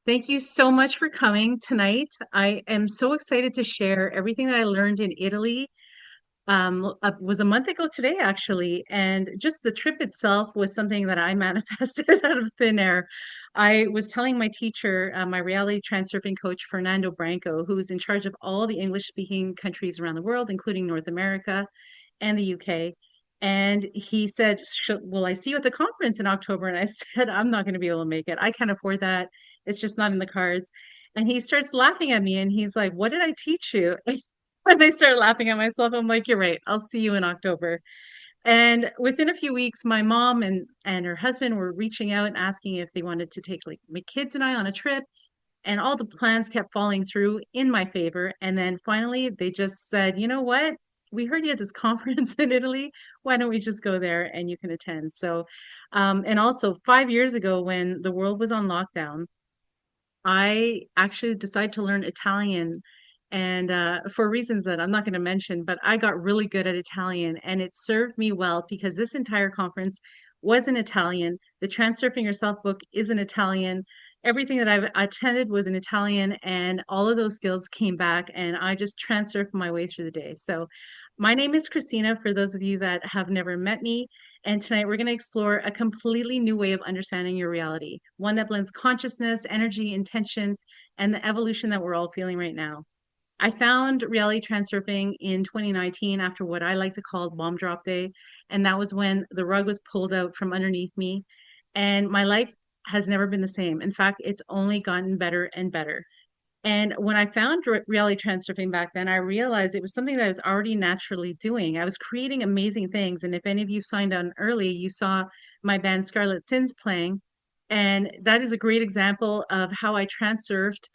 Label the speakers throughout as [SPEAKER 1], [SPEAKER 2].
[SPEAKER 1] Thank you so much for coming tonight. I am so excited to share everything that I learned in Italy. Was a month ago today, actually, and just the trip itself was something that I manifested out of thin air. I was telling my teacher, my reality transurfing coach, Fernando Branco, who is in charge of all the English-speaking countries around the world, including North America and the UK. And he said, Will I see you at the conference in October? And I said, I'm not going to be able to make it. I can't afford that. It's just not in the cards. And he starts laughing at me and he's like, What did I teach you? And I started laughing at myself. I'm like, You're right. I'll see you in October. And within a few weeks, my mom and her husband were reaching out and asking if they wanted to take like my kids and I on a trip. And all the plans kept falling through in my favor. And then finally, they just said, you know what? We heard you at this conference in Italy. Why don't we just go there and you can attend? So, and also 5 years ago, when the world was on lockdown, I actually decided to learn Italian and for reasons that I'm not going to mention, but I got really good at Italian and it served me well because this entire conference was in Italian. The Transurfing Yourself book is in Italian. Everything that I've attended was in Italian, and all of those skills came back, and I just transurfed my way through the day. So, my name is Christina, for those of you that have never met me. And tonight we're going to explore a completely new way of understanding your reality, one that blends consciousness, energy, intention, and the evolution that we're all feeling right now. I found reality transurfing in 2019 after what I like to call bomb drop day. And that was when the rug was pulled out from underneath me. And my life has never been the same. In fact, it's only gotten better and better. And when I found reality transurfing back then, I realized it was something that I was already naturally doing. I was creating amazing things. And if any of you signed on early, you saw my band Scarlet Sins playing. And that is a great example of how I transurfed.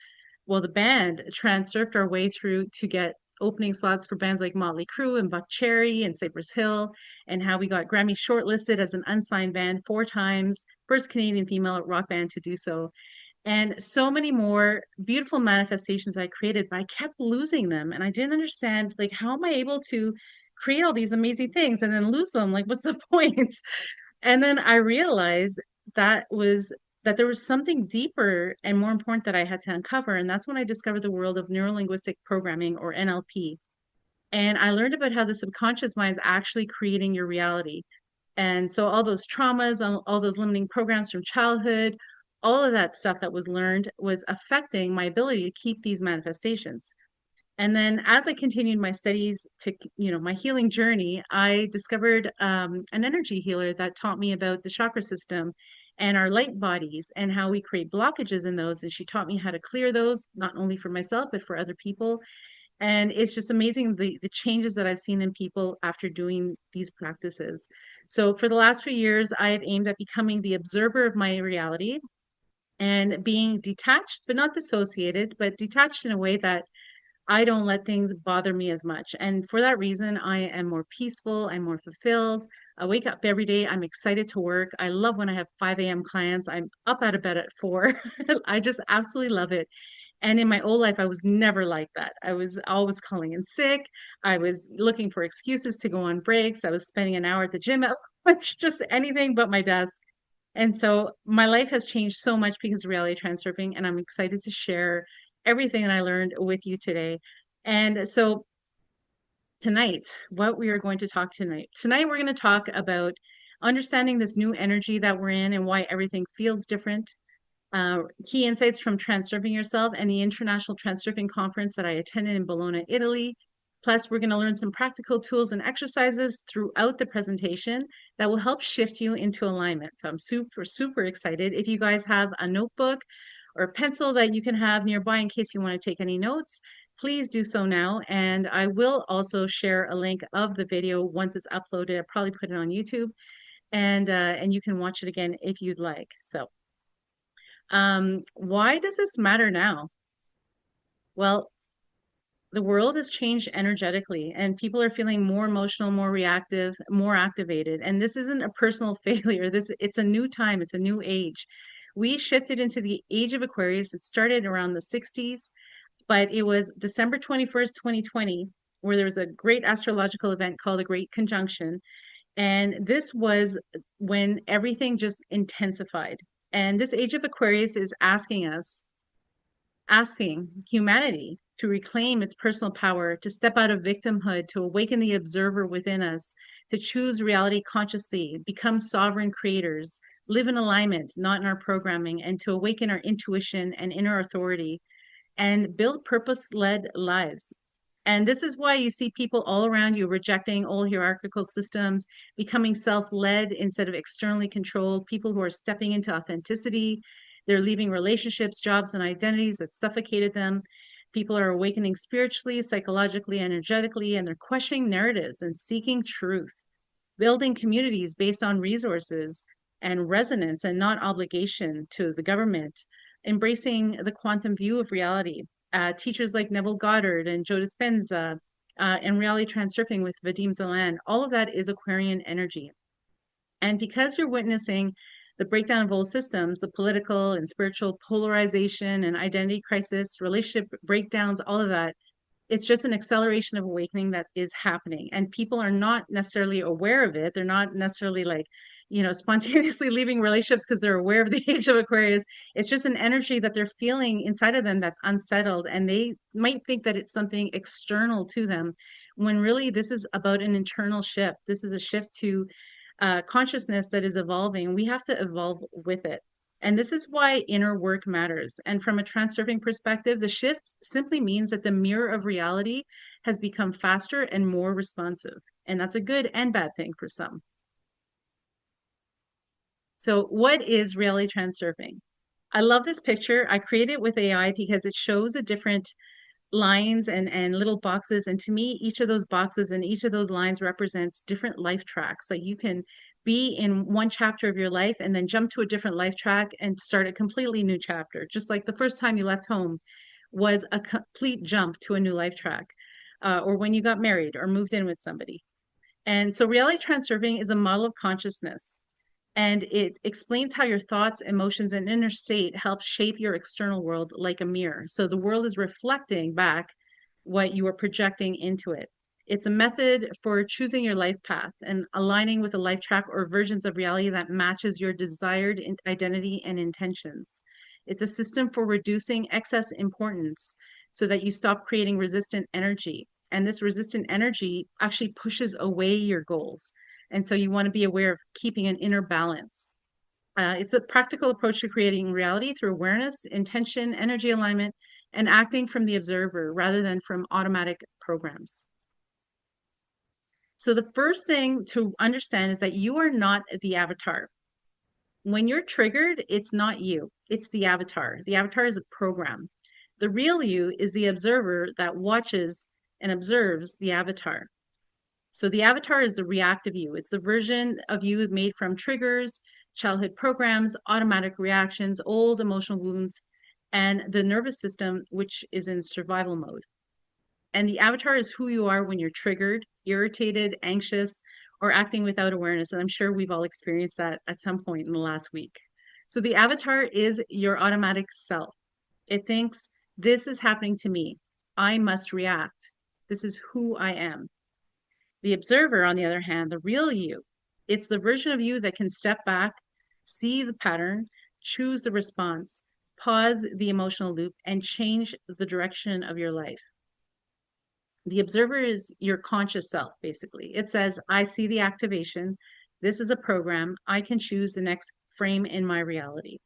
[SPEAKER 1] Well, the band transurfed our way through to get opening slots for bands like Motley Crue and Buck Cherry and Cypress Hill, and how we got Grammy shortlisted as an unsigned band 4 times, first Canadian female rock band to do so, and so many more beautiful manifestations I created, but I kept losing them. And I didn't understand, like, how am I able to create all these amazing things and then lose them? Like, what's the point? And then I realized that was that there was something deeper and more important that I had to uncover. And that's when I discovered the world of neurolinguistic programming, or NLP. And I learned about how the subconscious mind is actually creating your reality. And so all those traumas, all those limiting programs from childhood, all of that stuff that was learned was affecting my ability to keep these manifestations. And then as I continued my studies to, my healing journey, I discovered an energy healer that taught me about the chakra system and our light bodies and how we create blockages in those. And she taught me how to clear those, not only for myself, but for other people. And it's just amazing the changes that I've seen in people after doing these practices. So for the last few years, I have aimed at becoming the observer of my reality and being detached, but not dissociated, but detached in a way that I don't let things bother me as much. And for that reason, I am more peaceful, I'm more fulfilled. I wake up every day, I'm excited to work. I love when I have 5 a.m. clients. I'm up out of bed at 4. I just absolutely love it. And in my old life, I was never like that. I was always calling in sick. I was looking for excuses to go on breaks. I was spending an hour at the gym, just anything but my desk. And so my life has changed so much because of reality transurfing, and I'm excited to share everything that I learned with you today. And so tonight, what we are going to talk tonight, we're going to talk about understanding this new energy that we're in and why everything feels different. Key insights from Transurfing Yourself and the International Transurfing Conference that I attended in Bologna, Italy. Plus, we're going to learn some practical tools and exercises throughout the presentation that will help shift you into alignment. So I'm super, super excited. If you guys have a notebook or a pencil that you can have nearby in case you want to take any notes, please do so now. And I will also share a link of the video once it's uploaded. I'll probably put it on YouTube, and you can watch it again if you'd like. So why does this matter now? Well, the world has changed energetically and people are feeling more emotional, more reactive, more activated. And this isn't a personal failure. It's a new time, it's a new age. We shifted into the age of Aquarius. It started around the 60s, but it was December 21st, 2020, where there was a great astrological event called a Great Conjunction. And this was when everything just intensified. And this age of Aquarius is asking us, asking humanity to reclaim its personal power, to step out of victimhood, to awaken the observer within us, to choose reality consciously, become sovereign creators, live in alignment, not in our programming, and to awaken our intuition and inner authority and build purpose-led lives. And this is why you see people all around you rejecting old hierarchical systems, becoming self-led instead of externally controlled, people who are stepping into authenticity. They're leaving relationships, jobs, and identities that suffocated them. People are awakening spiritually, psychologically, energetically, and they're questioning narratives and seeking truth, building communities based on resources and resonance and not obligation to the government, embracing the quantum view of reality. Teachers like Neville Goddard and Joe Dispenza, and Reality Transurfing with Vadim Zeland, all of that is Aquarian energy. And because you're witnessing the breakdown of old systems, the political and spiritual polarization and identity crisis, relationship breakdowns, all of that, it's just an acceleration of awakening that is happening. And people are not necessarily aware of it. They're not necessarily like, spontaneously leaving relationships because they're aware of the age of Aquarius. It's just an energy that they're feeling inside of them that's unsettled. And they might think that it's something external to them, when really this is about an internal shift. This is a shift to consciousness that is evolving. We have to evolve with it. And this is why inner work matters. And from a transurfing perspective, the shift simply means that the mirror of reality has become faster and more responsive. And that's a good and bad thing for some. So, what is reality transurfing? I love this picture. I created it with AI because it shows the different lines and little boxes. And to me, each of those boxes and each of those lines represents different life tracks. Like you can be in one chapter of your life and then jump to a different life track and start a completely new chapter. Just like the first time you left home was a complete jump to a new life track, or when you got married or moved in with somebody. And so reality transurfing is a model of consciousness, and it explains how your thoughts, emotions, and inner state help shape your external world like a mirror. So the world is reflecting back what you are projecting into it. It's a method for choosing your life path and aligning with a life track or versions of reality that matches your desired identity and intentions. It's a system for reducing excess importance so that you stop creating resistant energy. And this resistant energy actually pushes away your goals. And so you want to be aware of keeping an inner balance. It's a practical approach to creating reality through awareness, intention, energy alignment, and acting from the observer rather than from automatic programs. So the first thing to understand is that you are not the avatar. When you're triggered, it's not you, it's the avatar. The avatar is a program. The real you is the observer that watches and observes the avatar. So the avatar is the reactive you. It's the version of you made from triggers, childhood programs, automatic reactions, old emotional wounds, and the nervous system, which is in survival mode. And the avatar is who you are when you're triggered, irritated, anxious, or acting without awareness. And I'm sure we've all experienced that at some point in the last week. So the avatar is your automatic self. It thinks, this is happening to me. I must react. This is who I am. The observer, on the other hand, the real you, it's the version of you that can step back, see the pattern, choose the response, pause the emotional loop, and change the direction of your life. The observer is your conscious self, basically. It says, I see the activation. This is a program. I can choose the next frame in my reality.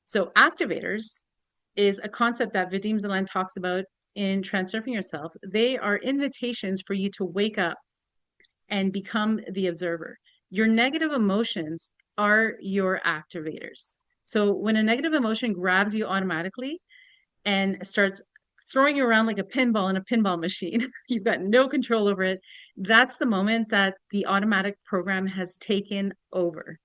[SPEAKER 1] So activators is a concept that Vadim Zeland talks about in Transurfing Yourself. They are invitations for you to wake up and become the observer. Your negative emotions are your activators. So when a negative emotion grabs you automatically and starts throwing you around like a pinball in a pinball machine, you've got no control over it. That's the moment that the automatic program has taken over.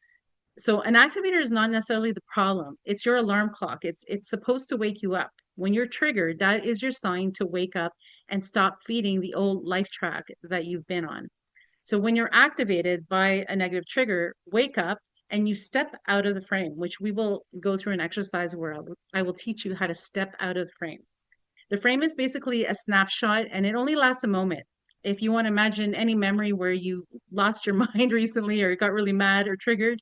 [SPEAKER 1] So an activator is not necessarily the problem. It's your alarm clock. It's supposed to wake you up. When you're triggered, that is your sign to wake up and stop feeding the old life track that you've been on. So when you're activated by a negative trigger, wake up and you step out of the frame, which we will go through an exercise where I will teach you how to step out of the frame. The frame is basically a snapshot and it only lasts a moment. If you want to imagine any memory where you lost your mind recently or got really mad or triggered,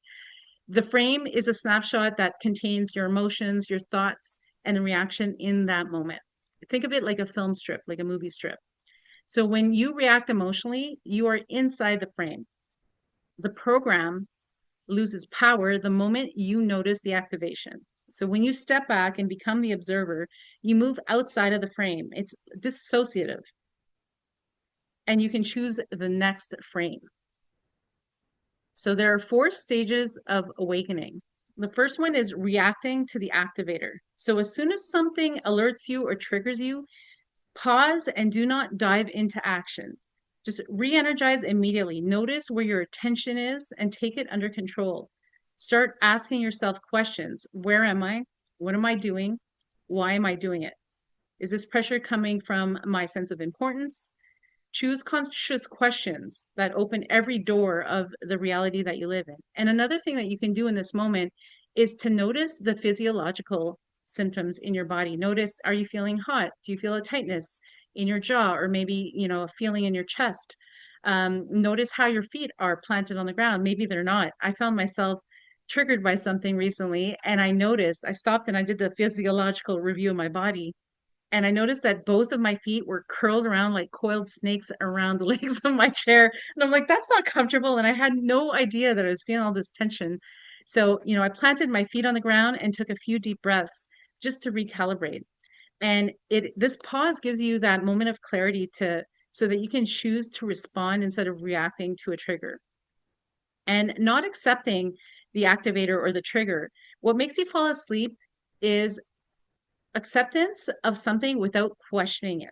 [SPEAKER 1] The frame is a snapshot that contains your emotions, your thoughts, and the reaction in that moment. Think of it like a film strip, like a movie strip. So when you react emotionally, you are inside the frame. The program loses power the moment you notice the activation. So when you step back and become the observer, you move outside of the frame. It's dissociative, and you can choose the next frame. So there are four stages of awakening. The first one is reacting to the activator. So as soon as something alerts you or triggers you, pause and do not dive into action. Just re-energize immediately. Notice where your attention is and take it under control. Start asking yourself questions. Where am I? What am I doing? Why am I doing it? Is this pressure coming from my sense of importance? Choose conscious questions that open every door of the reality that you live in. And another thing that you can do in this moment is to notice the physiological symptoms in your body. Notice, are you feeling hot? Do you feel a tightness in your jaw, or maybe, a feeling in your chest? Notice how your feet are planted on the ground. Maybe they're not. I found myself triggered by something recently, and I stopped and I did the physiological review of my body, and I noticed that both of my feet were curled around like coiled snakes around the legs of my chair. And I'm like, that's not comfortable. And I had no idea that I was feeling all this tension. So, I planted my feet on the ground and took a few deep breaths just to recalibrate. And this pause gives you that moment of clarity so that you can choose to respond instead of reacting to a trigger. And not accepting the activator or the trigger. What makes you fall asleep is acceptance of something without questioning it.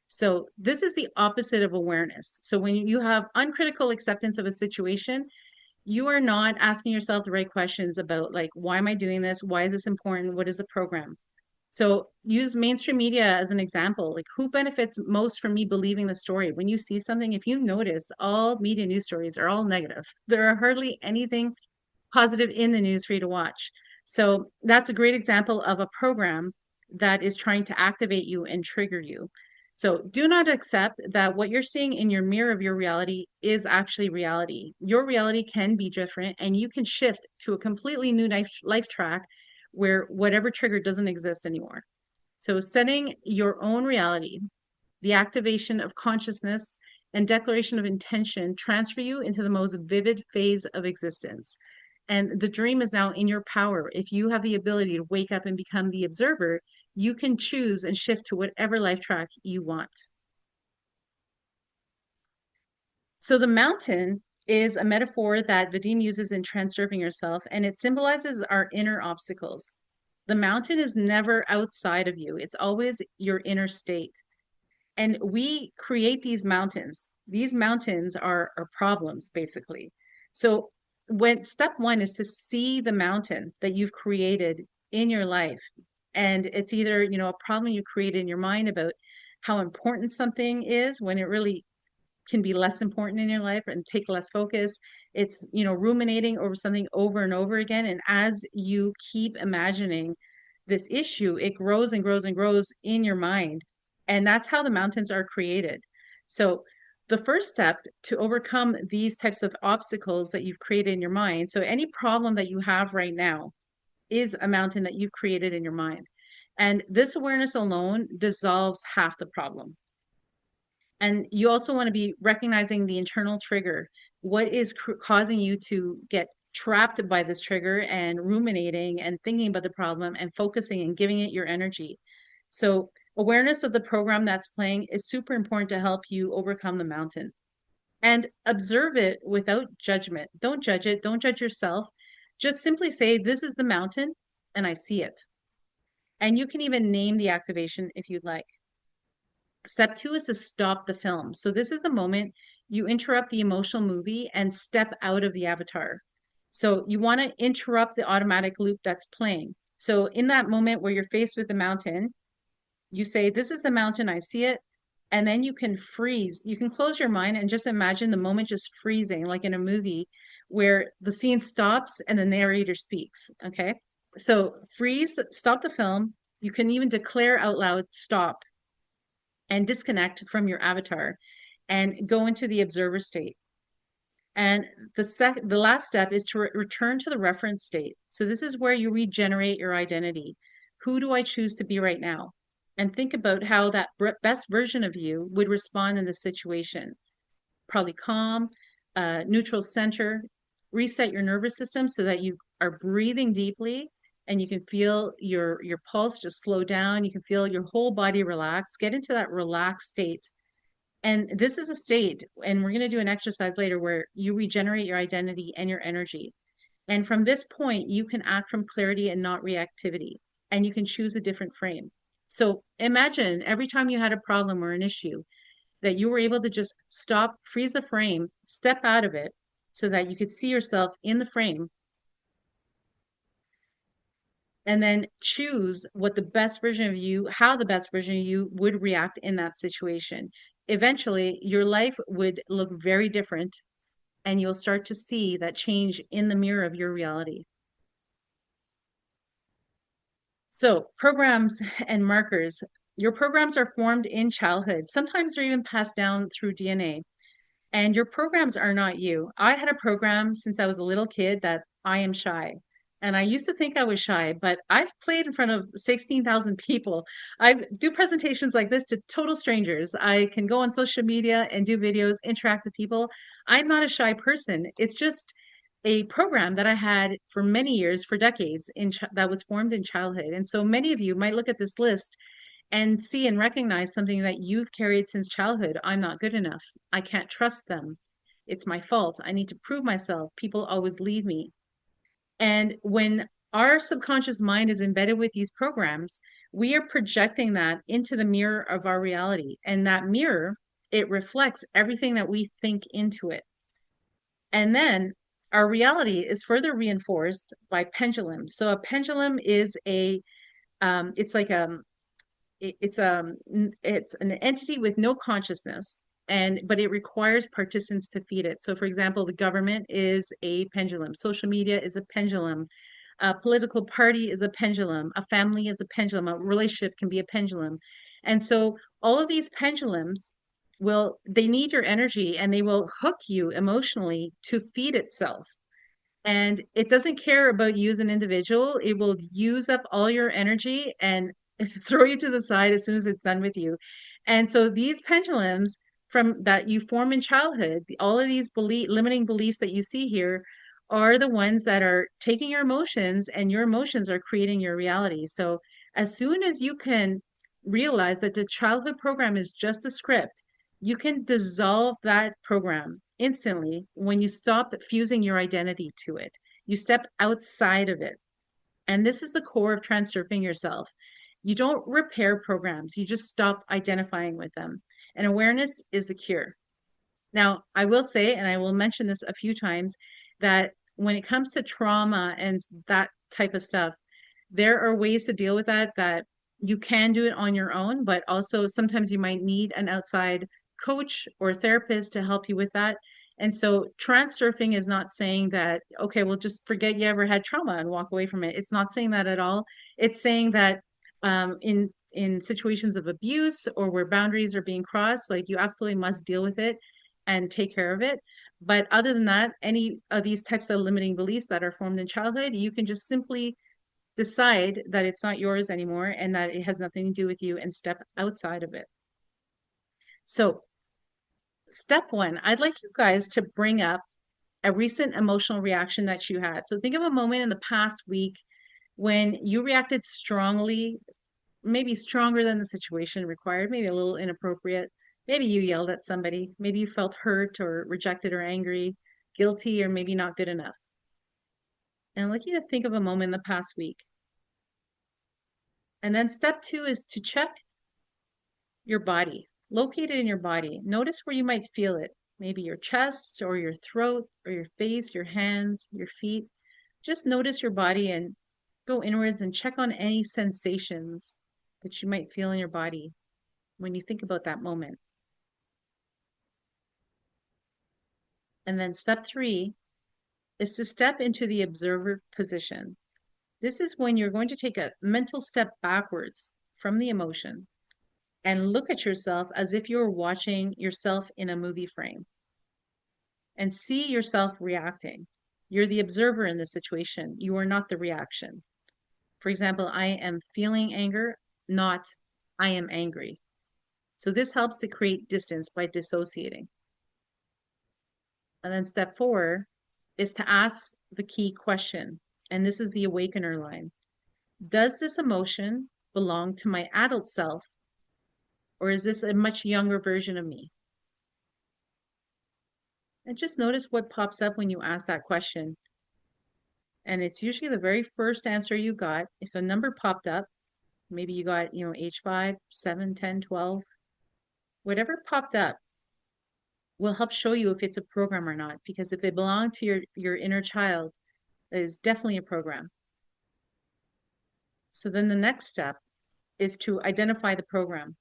[SPEAKER 1] So this is the opposite of awareness. So when you have uncritical acceptance of a situation, you are not asking yourself the right questions about, like, why am I doing this? Why is this important? What is the program? So use mainstream media as an example. Like, who benefits most from me believing the story? When you see something, if you notice, all media news stories are all negative. There are hardly anything positive in the news for you to watch. So that's a great example of a program that is trying to activate you and trigger you. So do not accept that what you're seeing in your mirror of your reality is actually reality. Your reality can be different, and you can shift to a completely new life track where whatever trigger doesn't exist anymore. So setting your own reality, the activation of consciousness, and declaration of intention transfer you into the most vivid phase of existence. And the dream is now in your power. If you have the ability to wake up and become the observer, you can choose and shift to whatever life track you want. So the mountain is a metaphor that Vadim uses in Transurfing Yourself, and it symbolizes our inner obstacles. The mountain is never outside of you. It's always your inner state. And we create these mountains. These mountains are problems, basically. So when step one is to see the mountain that you've created in your life. And it's either, a problem you created in your mind about how important something is when it really can be less important in your life and take less focus. It's, ruminating over something over and over again. And as you keep imagining this issue, it grows and grows and grows in your mind. And that's how the mountains are created. So the first step to overcome these types of obstacles that you've created in your mind. So any problem that you have right now is a mountain that you've created in your mind. And this awareness alone dissolves half the problem. And you also want to be recognizing the internal trigger. What is causing you to get trapped by this trigger and ruminating and thinking about the problem and focusing and giving it your energy? So awareness of the program that's playing is super important to help you overcome the mountain. And observe it without judgment. Don't judge it. Don't judge yourself. Just simply say, this is the mountain and I see it. And you can even name the activation if you'd like. Step two is to stop the film. So this is the moment you interrupt the emotional movie and step out of the avatar. So you want to interrupt the automatic loop that's playing. So in that moment where you're faced with the mountain, you say, this is the mountain, I see it. And then you can freeze. You can close your mind and just imagine the moment just freezing, like in a movie where the scene stops and the narrator speaks. Okay. So freeze, stop the film. You can even declare out loud, stop, and disconnect from your avatar and go into the observer state. And the last step is to return to the reference state. So this is where you regenerate your identity. Who do I choose to be right now? And think about how that best version of you would respond in this situation. Probably calm, neutral center, reset your nervous system so that you are breathing deeply and you can feel your pulse just slow down. You can feel your whole body relax. Get into that relaxed state. And this is a state, and we're going to do an exercise later where you regenerate your identity and your energy. And from this point, you can act from clarity and not reactivity, and you can choose a different frame. So imagine every time you had a problem or an issue that you were able to just stop, freeze the frame, step out of it so that you could see yourself in the frame and then choose what the best version of you, how the best version of you would react in that situation. Eventually, your life would look very different and you'll start to see that change in the mirror of your reality. So, programs and markers. Your programs are formed in childhood. Sometimes they're even passed down through DNA. And your programs are not you. I had a program since I was a little kid that I am shy. And I used to think I was shy, but I've played in front of 16,000 people. I do presentations like this to total strangers. I can go on social media and do videos, interact with people. I'm not a shy person. It's just a program that I had for many years, for decades, that was formed in childhood. And so many of you might look at this list and see and recognize something that you've carried since childhood. I'm not good enough. I can't trust them. It's my fault. I need to prove myself. People always leave me. And when our subconscious mind is embedded with these programs, we are projecting that into the mirror of our reality. And that mirror, it reflects everything that we think into it. And then our reality is further reinforced by pendulums. So a pendulum is it's like it's an entity with no consciousness, and but it requires participants to feed it. So for example, the government is a pendulum, social media is a pendulum, a political party is a pendulum, a family is a pendulum, a relationship can be a pendulum. And so all of these pendulums they need your energy and they will hook you emotionally to feed itself, and it doesn't care about you as an individual. It will use up all your energy and throw you to the side as soon as it's done with you. And so these pendulums from that you form in childhood, all of these limiting beliefs that you see here are the ones that are taking your emotions, and your emotions are creating your reality. So as soon as you can realize that the childhood program is just a script, you can dissolve that program instantly when you stop fusing your identity to it. You step outside of it. And this is the core of transurfing yourself. You don't repair programs, you just stop identifying with them. And awareness is the cure. Now, I will say, and I will mention this a few times, that when it comes to trauma and that type of stuff, there are ways to deal with that you can do it on your own, but also sometimes you might need an outside coach or therapist to help you with that. And so transurfing is not saying that, okay, well, just forget you ever had trauma and walk away from it. It's not saying that at all. It's saying that in situations of abuse or where boundaries are being crossed, like you absolutely must deal with it and take care of it. But other than that, any of these types of limiting beliefs that are formed in childhood, you can just simply decide that it's not yours anymore and that it has nothing to do with you and step outside of it. So, step one, I'd like you guys to bring up a recent emotional reaction that you had. So, think of a moment in the past week when you reacted strongly, maybe stronger than the situation required, maybe a little inappropriate. Maybe you yelled at somebody, maybe you felt hurt or rejected or angry, guilty, or maybe not good enough. And I'd like you to think of a moment in the past week. And then step two is to check your body, locate it in your body. Notice where you might feel it, maybe your chest or your throat or your face, your hands, your feet. Just notice your body and go inwards and check on any sensations that you might feel in your body when you think about that moment. And then step three is to step into the observer position. This is when you're going to take a mental step backwards from the emotion and look at yourself as if you're watching yourself in a movie frame. and see yourself reacting. You're the observer in this situation. You are not the reaction. For example, I am feeling anger, not I am angry. So this helps to create distance by dissociating. And then step 4 is to ask the key question. And this is the awakener line. Does this emotion belong to my adult self, or is this a much younger version of me? And just notice what pops up when you ask that question. And it's usually the very first answer you got. If a number popped up, maybe you got, age 5, 7, 10, 12, whatever popped up will help show you if it's a program or not. Because if it belonged to your inner child, it is definitely a program. So then the next step is to identify the program.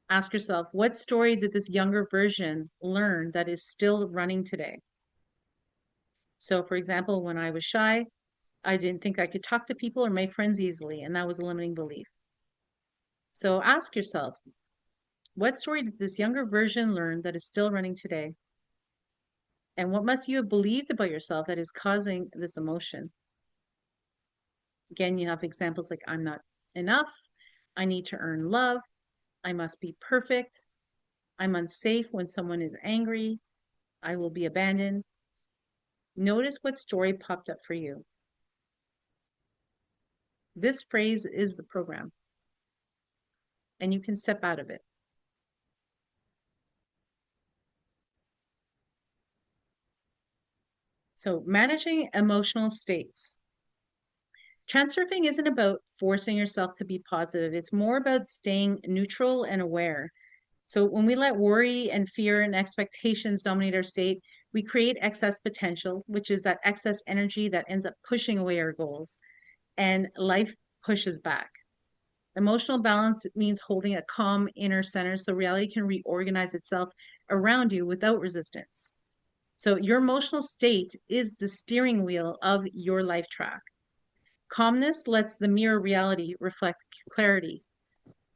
[SPEAKER 1] Ask yourself, what story did this younger version learn that is still running today? So for example, when I was shy, I didn't think I could talk to people or make friends easily, and that was a limiting belief. So ask yourself, what story did this younger version learn that is still running today? And what must you have believed about yourself that is causing this emotion? Again, you have examples like I'm not enough, I need to earn love, I must be perfect, I'm unsafe when someone is angry, I will be abandoned. Notice what story popped up for you. This phrase is the program, and you can step out of it. So, managing emotional states. Transurfing isn't about forcing yourself to be positive. It's more about staying neutral and aware. So when we let worry and fear and expectations dominate our state, we create excess potential, which is that excess energy that ends up pushing away our goals, and life pushes back. Emotional balance means holding a calm inner center so reality can reorganize itself around you without resistance. So your emotional state is the steering wheel of your life track. Calmness lets the mirror reality reflect clarity,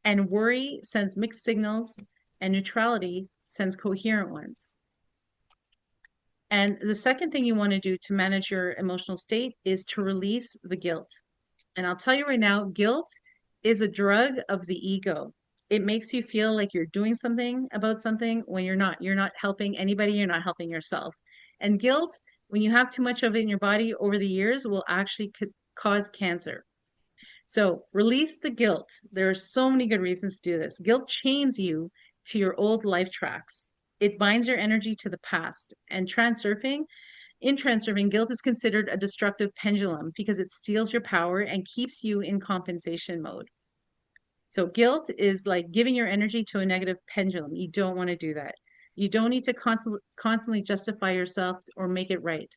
[SPEAKER 1] and worry sends mixed signals, and neutrality sends coherent ones. And the second thing you want to do to manage your emotional state is to release the guilt. And I'll tell you right now, guilt is a drug of the ego. It makes you feel like you're doing something about something when you're not. You're not helping anybody, you're not helping yourself. And guilt, when you have too much of it in your body over the years, will actually cause cancer. So release the guilt. There are so many good reasons to do this. Guilt chains you to your old life tracks. It binds your energy to the past. And in transurfing, guilt is considered a destructive pendulum because it steals your power and keeps you in compensation mode. So guilt is like giving your energy to a negative pendulum. You don't want to do that. You don't need to constantly justify yourself or make it right.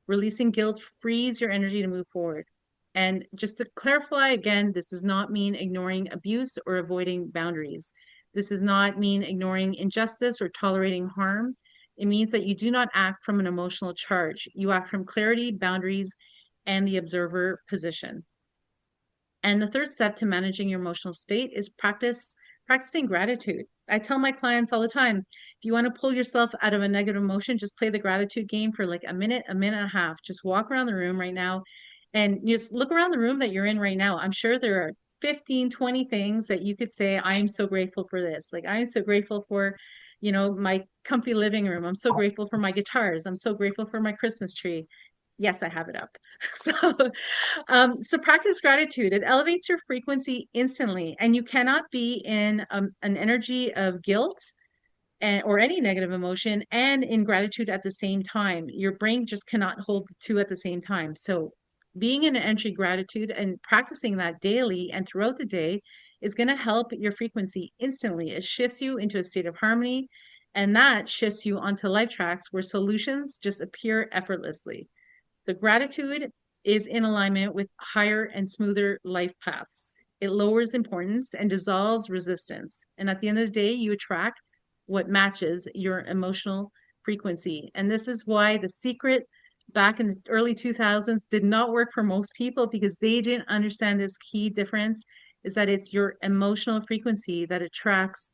[SPEAKER 1] Releasing guilt frees your energy to move forward. And just to clarify again, this does not mean ignoring abuse or avoiding boundaries. This does not mean ignoring injustice or tolerating harm. It means that you do not act from an emotional charge. You act from clarity, boundaries, and the observer position. And the third step to managing your emotional state is practicing gratitude. I tell my clients all the time, if you want to pull yourself out of a negative emotion, just play the gratitude game for like a minute and a half. Just walk around the room right now and just look around the room that you're in right now. I'm sure there are 15, 20 things that you could say, I am so grateful for this. Like, I am so grateful for, my comfy living room. I'm so grateful for my guitars. I'm so grateful for my Christmas tree. Yes, I have it up. So, so practice gratitude. It elevates your frequency instantly, and you cannot be in an energy of guilt or any negative emotion and in gratitude at the same time. Your brain just cannot hold the two at the same time. So being in an energy of gratitude and practicing that daily and throughout the day is going to help your frequency instantly. It shifts you into a state of harmony, and that shifts you onto life tracks where solutions just appear effortlessly. So gratitude is in alignment with higher and smoother life paths. It lowers importance and dissolves resistance. And at the end of the day, you attract what matches your emotional frequency. And this is why The Secret back in the early 2000s did not work for most people, because they didn't understand this key difference is that it's your emotional frequency that attracts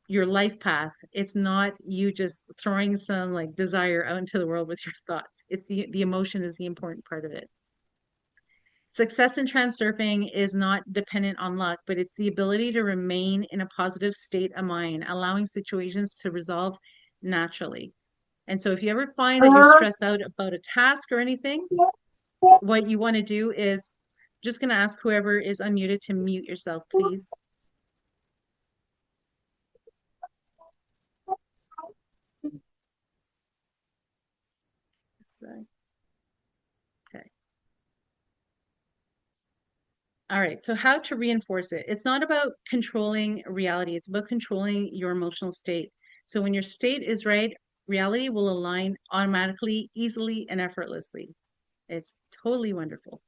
[SPEAKER 1] your life path. It's not you just throwing some like desire out into the world with your thoughts. It's the emotion is the important part of it. Success in transurfing is not dependent on luck, but it's the ability to remain in a positive state of mind, allowing situations to resolve naturally. And so if you ever find that you're stressed out about a task or anything, what you want to do is just going to ask whoever is unmuted to mute yourself, please. So, okay. All right. So how to reinforce it? It's not about controlling reality. It's about controlling your emotional state. So when your state is right, reality will align automatically, easily, and effortlessly. It's totally wonderful.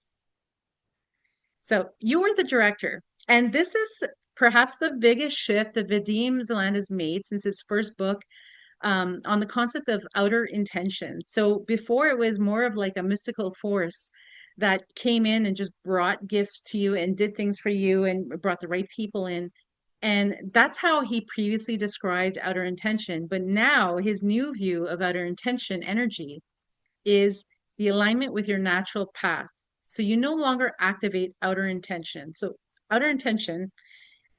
[SPEAKER 1] So you are the director, and this is perhaps the biggest shift that Vadim Zeland has made since his first book, on the concept of outer intention. So before it was more of like a mystical force that came in and just brought gifts to you and did things for you and brought the right people in. And that's how he previously described outer intention. But now his new view of outer intention energy is the alignment with your natural path. So you no longer activate outer intention. So outer intention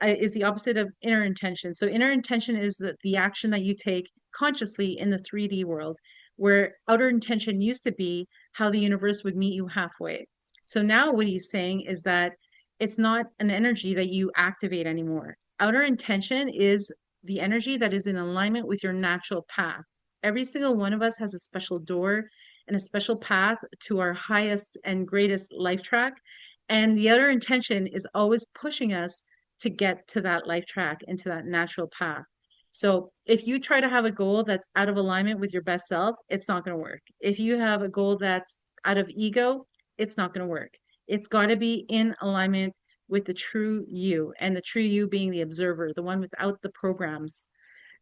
[SPEAKER 1] is the opposite of inner intention. So inner intention is the action that you take consciously in the 3D world, where outer intention used to be how the universe would meet you halfway. So now what he's saying is that it's not an energy that you activate anymore. Outer intention is the energy that is in alignment with your natural path. Every single one of us has a special door and a special path to our highest and greatest life track. And the outer intention is always pushing us to get to that life track and to that natural path. So if you try to have a goal that's out of alignment with your best self, it's not going to work. If you have a goal that's out of ego, it's not going to work. It's got to be in alignment with the true you, and the true you being the observer, the one without the programs.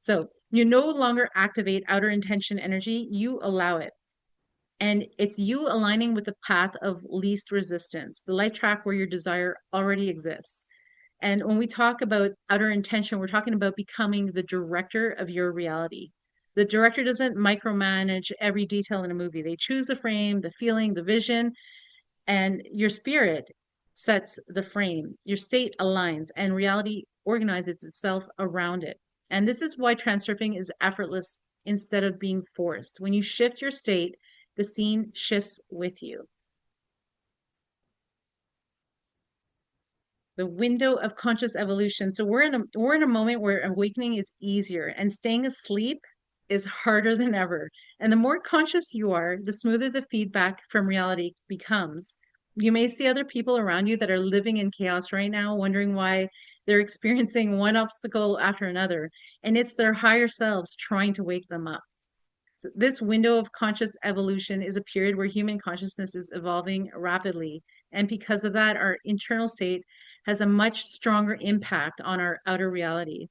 [SPEAKER 1] So you no longer activate outer intention energy, you allow it. And it's you aligning with the path of least resistance, the life track where your desire already exists. And when we talk about outer intention, we're talking about becoming the director of your reality. The director doesn't micromanage every detail in a movie. They choose the frame, the feeling, the vision, and your spirit sets the frame. Your state aligns, and reality organizes itself around it. And this is why transurfing is effortless instead of being forced. When you shift your state, the scene shifts with you. The window of conscious evolution. So we're in a moment where awakening is easier and staying asleep is harder than ever. And the more conscious you are, the smoother the feedback from reality becomes. You may see other people around you that are living in chaos right now, wondering why they're experiencing one obstacle after another. And it's their higher selves trying to wake them up. So this window of conscious evolution is a period where human consciousness is evolving rapidly. And because of that, our internal state has a much stronger impact on our outer reality.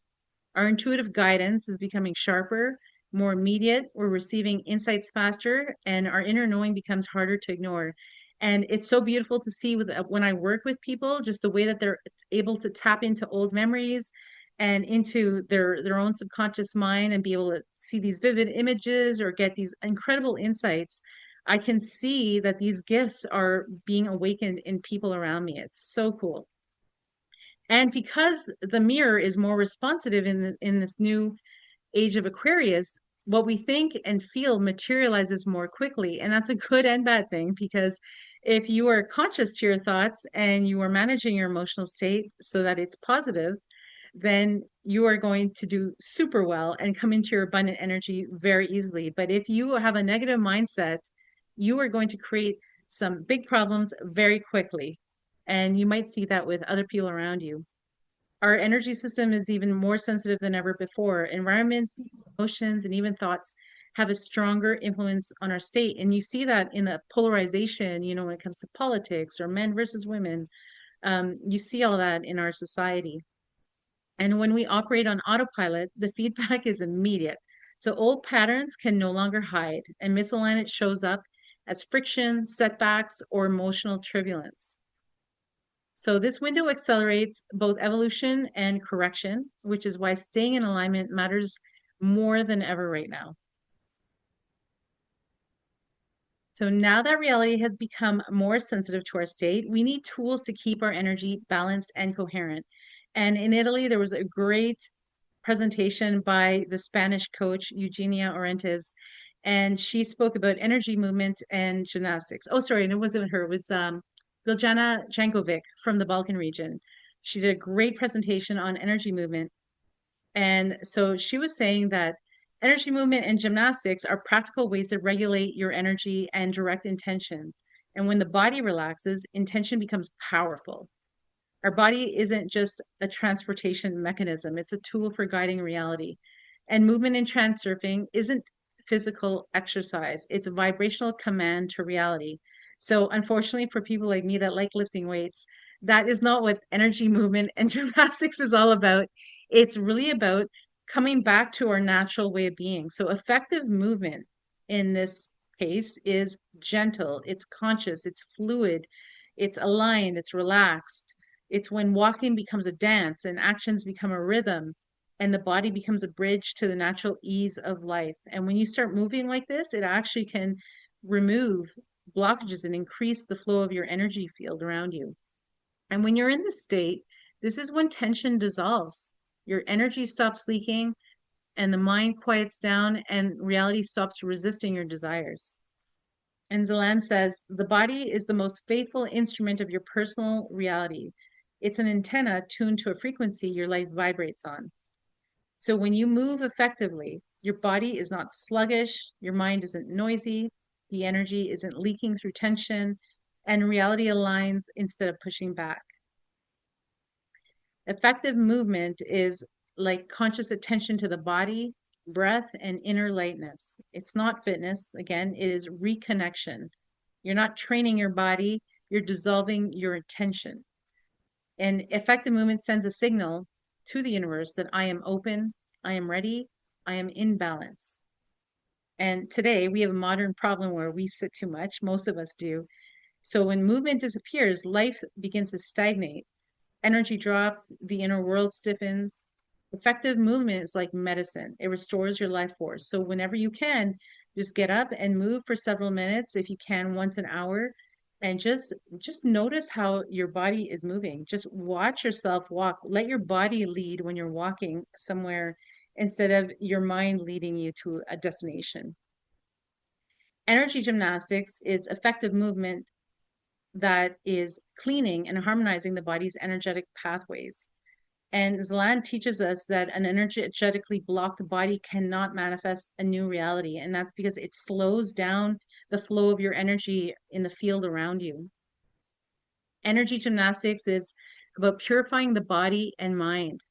[SPEAKER 1] Our intuitive guidance is becoming sharper, more immediate. We're receiving insights faster, and our inner knowing becomes harder to ignore. And it's so beautiful to see when I work with people, just the way that they're able to tap into old memories and into their own subconscious mind and be able to see these vivid images or get these incredible insights. I can see that these gifts are being awakened in people around me. It's so cool. And because the mirror is more responsive in this new age of Aquarius, what we think and feel materializes more quickly. And that's a good and bad thing, because if you are conscious to your thoughts and you are managing your emotional state so that it's positive, then you are going to do super well and come into your abundant energy very easily. But if you have a negative mindset, you are going to create some big problems very quickly. And you might see that with other people around you. Our energy system is even more sensitive than ever before. Environments, emotions, and even thoughts have a stronger influence on our state. And you see that in the polarization, when it comes to politics or men versus women. You see all that in our society. And when we operate on autopilot, the feedback is immediate. So old patterns can no longer hide, and misalignment shows up as friction, setbacks, or emotional turbulence. So this window accelerates both evolution and correction, which is why staying in alignment matters more than ever right now. So now that reality has become more sensitive to our state, we need tools to keep our energy balanced and coherent. And in Italy, there was a great presentation by the Spanish coach, Eugenia Orentes, and she spoke about energy movement and gymnastics. Oh, sorry, and it wasn't her, it was Biljana Jankovic from the Balkan region. She did a great presentation on energy movement. And so she was saying that energy movement and gymnastics are practical ways to regulate your energy and direct intention. And when the body relaxes, intention becomes powerful. Our body isn't just a transportation mechanism, it's a tool for guiding reality. And movement in transurfing isn't physical exercise, it's a vibrational command to reality. So, unfortunately, for people like me that like lifting weights, that is not what energy movement and gymnastics is all about. It's really about coming back to our natural way of being. So, effective movement in this case is gentle, it's conscious, it's fluid, it's aligned, it's relaxed. It's when walking becomes a dance and actions become a rhythm and the body becomes a bridge to the natural ease of life. And when you start moving like this, it actually can remove blockages and increase the flow of your energy field around you. And when you're in this state, this is when tension dissolves. Your energy stops leaking and the mind quiets down and reality stops resisting your desires. And Zeland says the body is the most faithful instrument of your personal reality. It's an antenna tuned to a frequency your life vibrates on. So when you move effectively, your body is not sluggish, your mind isn't noisy, the energy isn't leaking through tension, and reality aligns instead of pushing back. Effective movement is like conscious attention to the body, breath, and inner lightness. It's not fitness. Again, it is reconnection. You're not training your body, you're dissolving your attention. And effective movement sends a signal to the universe that I am open, I am ready, I am in balance. And today we have a modern problem where we sit too much. Most of us do. So when movement disappears, life begins to stagnate. Energy drops, the inner world stiffens. Effective movement is like medicine. It restores your life force. So whenever you can, just get up and move for several minutes, if you can, once an hour, and just notice how your body is moving. Just watch yourself walk. Let your body lead when you're walking somewhere instead of your mind leading you to a destination. Energy gymnastics is effective movement that is cleaning and harmonizing the body's energetic pathways. And Zeland teaches us that an energetically blocked body cannot manifest a new reality. And that's because it slows down the flow of your energy in the field around you. Energy gymnastics is about purifying the body and mind,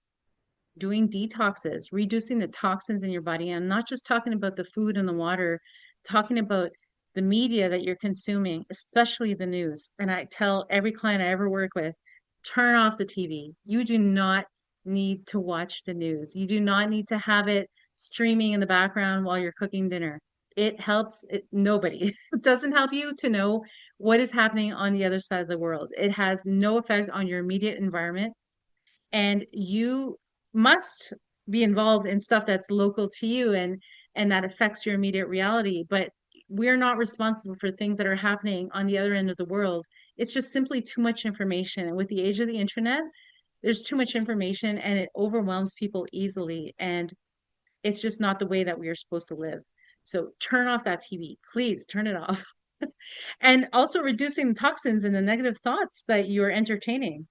[SPEAKER 1] doing detoxes, reducing the toxins in your body. I'm not just talking about the food and the water, talking about the media that you're consuming, especially the news. And I tell every client I ever work with, turn off the TV. You do not need to watch the news. You do not need to have it streaming in the background while you're cooking dinner. It helps nobody. It doesn't help you to know what is happening on the other side of the world. It has no effect on your immediate environment. And you must be involved in stuff that's local to you and that affects your immediate reality. But we're not responsible for things that are happening on the other end of the world. It's just simply too much information. And with the age of the internet, there's too much information and it overwhelms people easily. And it's just not the way that we are supposed to live. So turn off that TV. Please turn it off. And also reducing the toxins and the negative thoughts that you're entertaining.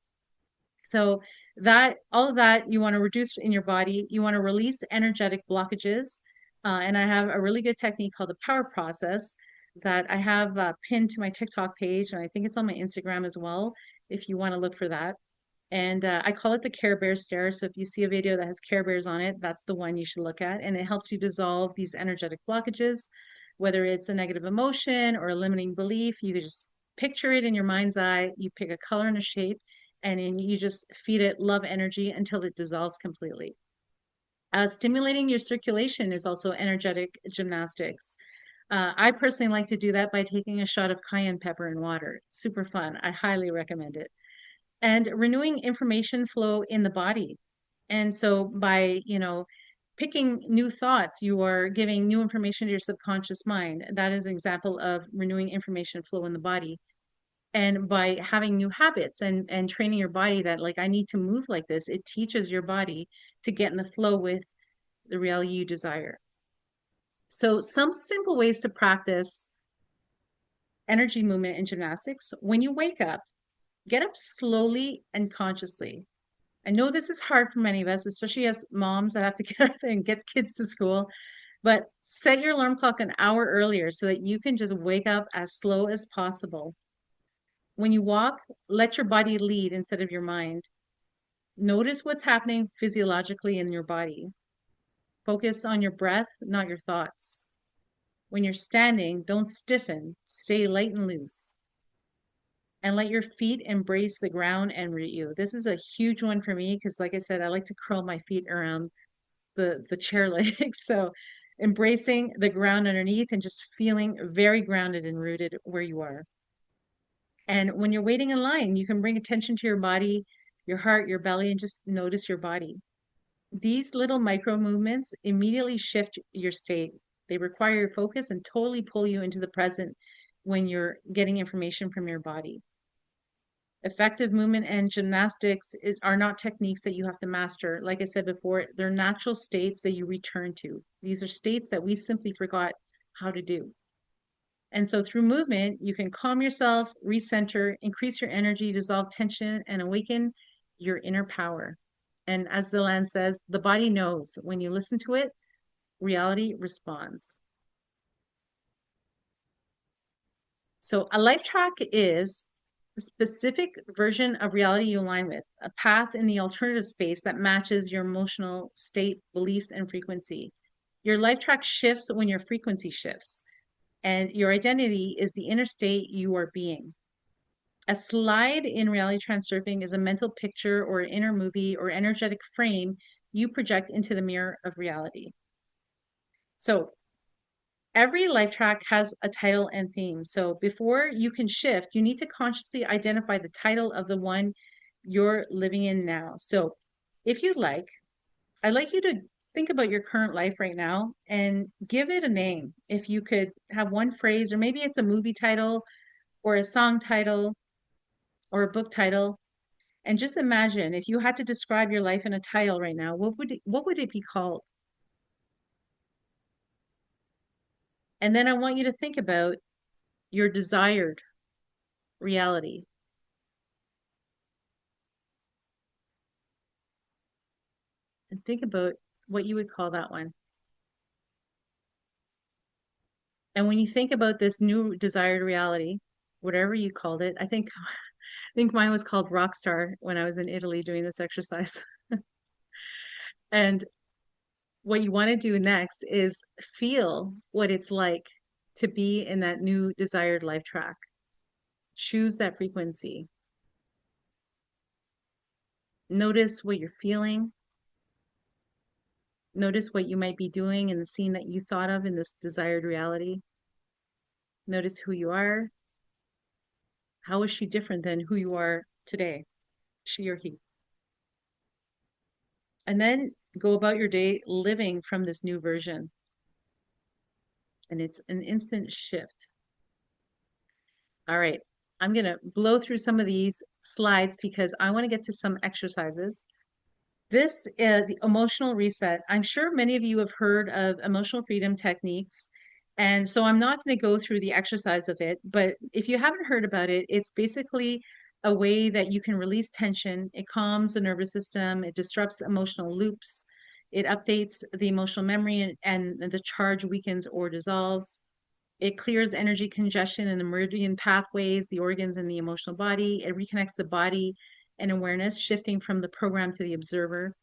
[SPEAKER 1] So that all of that you want to reduce in your body. You want to release energetic blockages. And I have a really good technique called the power process that I have pinned to my TikTok page. And I think it's on my Instagram as well, if you want to look for that. And I call it the Care Bear stare. So if you see a video that has Care Bears on it, that's the one you should look at. And it helps you dissolve these energetic blockages, whether it's a negative emotion or a limiting belief. You could just picture it in your mind's eye. You pick a color and a shape, and then you just feed it love energy until it dissolves completely. Stimulating your circulation is also energetic gymnastics. I personally like to do that by taking a shot of cayenne pepper in water. It's super fun. I highly recommend it. and renewing information flow in the body. And so by, picking new thoughts, you are giving new information to your subconscious mind. That is an example of renewing information flow in the body. And by having new habits and training your body that like I need to move like this, it teaches your body to get in the flow with the reality you desire. So some simple ways to practice energy movement and gymnastics. When you wake up, get up slowly and consciously. I know this is hard for many of us, especially as moms that have to get up and get kids to school, but set your alarm clock an hour earlier so that you can just wake up as slow as possible. When you walk, let your body lead instead of your mind. Notice what's happening physiologically in your body. Focus on your breath, not your thoughts. When you're standing, don't stiffen, stay light and loose. And let your feet embrace the ground and root you. This is a huge one for me because, like I said, I like to curl my feet around the chair legs. So embracing the ground underneath and just feeling very grounded and rooted where you are. And when you're waiting in line, you can bring attention to your body, your heart, your belly, and just notice your body. These little micro movements immediately shift your state. They require your focus and totally pull you into the present when you're getting information from your body. Effective movement and gymnastics are not techniques that you have to master. Like I said before, they're natural states that you return to. These are states that we simply forgot how to do. And so through movement, you can calm yourself, recenter, increase your energy, dissolve tension, and awaken your inner power. And as Zeland says, the body knows when you listen to it, reality responds. So a life track is a specific version of reality you align with, a path in the alternative space that matches your emotional state, beliefs, and frequency. Your life track shifts when your frequency shifts, and your identity is the inner state you are being. A slide in reality transurfing is a mental picture or inner movie or energetic frame you project into the mirror of reality. So every life track has a title and theme. So before you can shift, you need to consciously identify the title of the one you're living in now. So if you'd like, I'd like you to think about your current life right now and give it a name. If you could have one phrase, or maybe it's a movie title or a song title or a book title. And just imagine if you had to describe your life in a title right now, what would it be called? And then I want you to think about your desired reality and think about what you would call that one. And when you think about this new desired reality, whatever you called it, I think mine was called Rockstar when I was in Italy doing this exercise. And what you want to do next is feel what it's like to be in that new desired life track. Choose that frequency. Notice what you're feeling. Notice what you might be doing in the scene that you thought of in this desired reality. Notice who you are. How is she different than who you are today? She or he. And then go about your day living from this new version. And it's an instant shift. All right. I'm going to blow through some of these slides because I want to get to some exercises. This is the emotional reset. I'm sure many of you have heard of emotional freedom techniques. And so I'm not going to go through the exercise of it, but if you haven't heard about it, it's basically a way that you can release tension. It calms the nervous system, it disrupts emotional loops, it updates the emotional memory, and the charge weakens or dissolves. It clears energy congestion in the meridian pathways, the organs, and the emotional body. It reconnects the body and awareness, shifting from the program to the observer.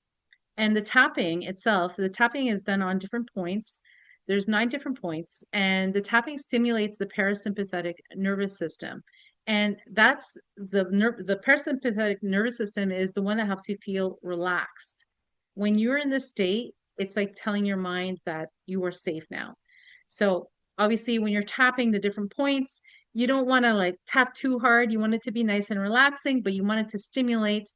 [SPEAKER 1] And the tapping itself, the tapping is done on different points. There's 9 different points, and the tapping stimulates the parasympathetic nervous system. And that's the parasympathetic nervous system is the one that helps you feel relaxed. When you're in this state, it's like telling your mind that you are safe now. So obviously, when you're tapping the different points, you don't want to like tap too hard. You want it to be nice and relaxing, but you want it to stimulate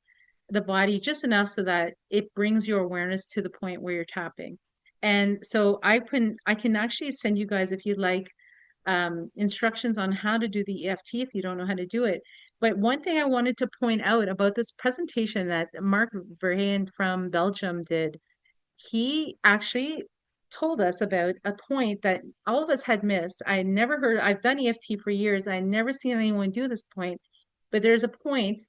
[SPEAKER 1] the body just enough so that it brings your awareness to the point where you're tapping. And so I can actually send you guys, if you'd like, instructions on how to do the EFT if you don't know how to do it. But one thing I wanted to point out about this presentation that Marc Verheyen from Belgium did, he actually told us about a point that all of us had missed. I never heard, I've done EFT for years. I never seen anyone do this point, but there's a point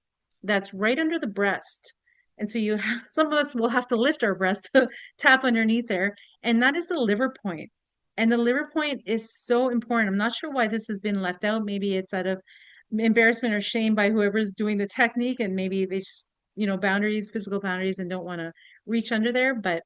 [SPEAKER 1] that's right under the breast. And so you have, some of us will have to lift our breast to tap underneath there. And that is the liver point. And the liver point is so important. I'm not sure why this has been left out. Maybe it's out of embarrassment or shame by whoever's doing the technique, and maybe they just, boundaries, physical boundaries, and don't want to reach under there. But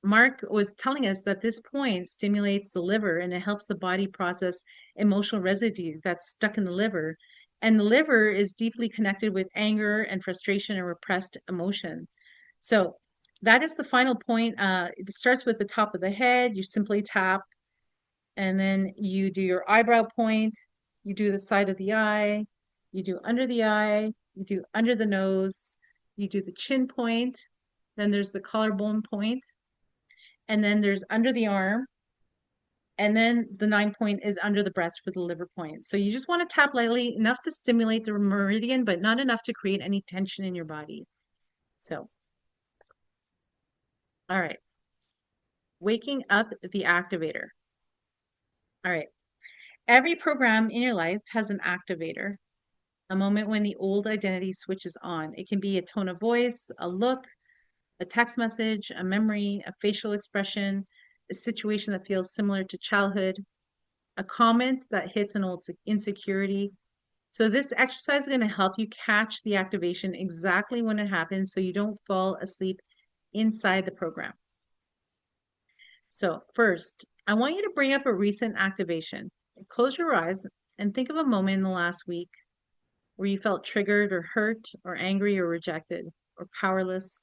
[SPEAKER 1] Mark was telling us that this point stimulates the liver and it helps the body process emotional residue that's stuck in the liver. And the liver is deeply connected with anger and frustration and repressed emotion. So that is the final point. It starts with the top of the head. You simply tap, and then you do your eyebrow point. You do the side of the eye. You do under the eye. You do under the nose. You do the chin point. Then there's the collarbone point, and then there's under the arm, and then the 9 point is under the breast for the liver point. So you just want to tap lightly, enough to stimulate the meridian, but not enough to create any tension in your body. So, all right, waking up the activator. All right, every program in your life has an activator, a moment when the old identity switches on. It can be a tone of voice, a look, a text message, a memory, a facial expression, a situation that feels similar to childhood, a comment that hits an old insecurity. So this exercise is going to help you catch the activation exactly when it happens so you don't fall asleep inside the program. So first, I want you to bring up a recent activation. Close your eyes and think of a moment in the last week where you felt triggered or hurt or angry or rejected or powerless.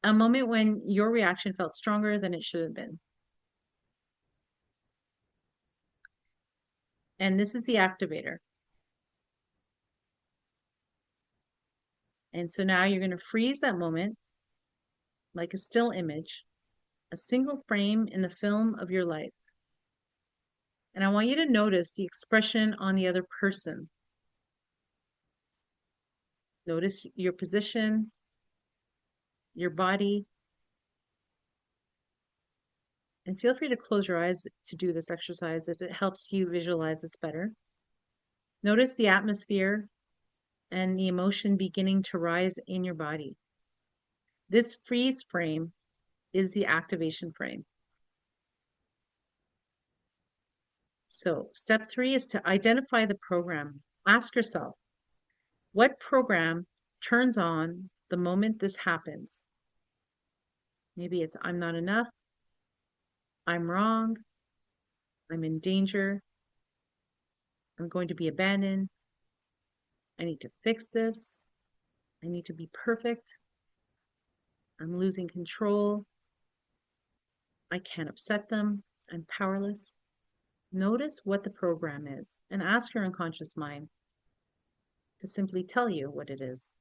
[SPEAKER 1] A moment when your reaction felt stronger than it should have been. And this is the activator. And so now you're going to freeze that moment like a still image, a single frame in the film of your life. And I want you to notice the expression on the other person. Notice your position, your body, and feel free to close your eyes to do this exercise if it helps you visualize this better. Notice the atmosphere and the emotion beginning to rise in your body. This freeze frame is the activation frame. So step 3 is to identify the program. Ask yourself, what program turns on the moment this happens? Maybe it's I'm not enough, I'm wrong, I'm in danger, I'm going to be abandoned, I need to fix this, I need to be perfect, I'm losing control, I can't upset them, I'm powerless. Notice what the program is and ask your unconscious mind to simply tell you what it is.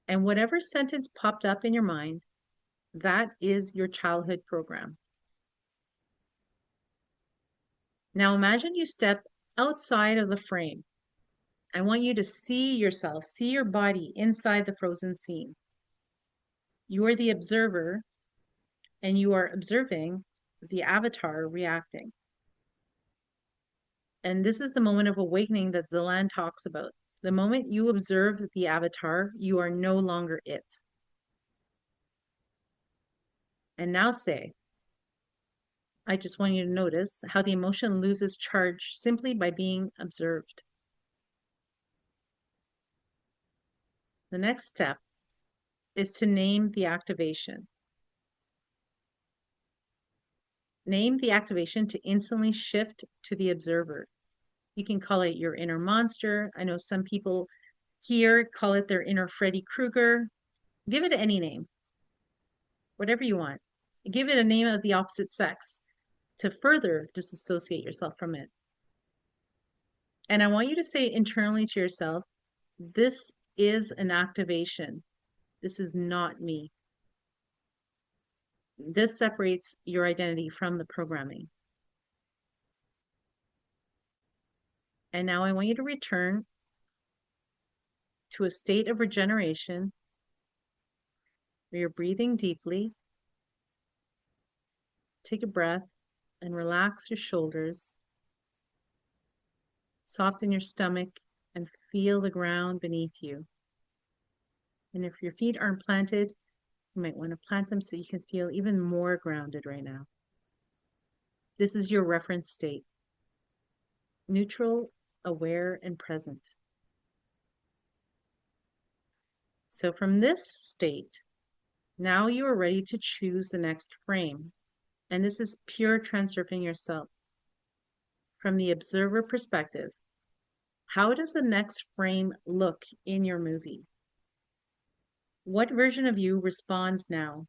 [SPEAKER 1] And whatever sentence popped up in your mind, that is your childhood program. Now imagine you step outside of the frame. I want you to see yourself, see your body inside the frozen scene. You are the observer, and you are observing the avatar reacting. And this is the moment of awakening that Zeland talks about. The moment you observe the avatar, you are no longer it. And now say, I just want you to notice how the emotion loses charge simply by being observed. The next step is to name the activation. Name the activation to instantly shift to the observer. You can call it your inner monster. I know some people here call it their inner Freddy Krueger. Give it any name, whatever you want. Give it a name of the opposite sex to further disassociate yourself from it. And I want you to say internally to yourself, this is an activation. This is not me. This separates your identity from the programming. And now I want you to return to a state of regeneration where you're breathing deeply. Take a breath and relax your shoulders. Soften your stomach and feel the ground beneath you. And if your feet aren't planted, you might want to plant them so you can feel even more grounded right now. This is your reference state. Neutral, aware, and present. So from this state, now you are ready to choose the next frame. And this is pure transurfing yourself. From the observer perspective, how does the next frame look in your movie? What version of you responds now?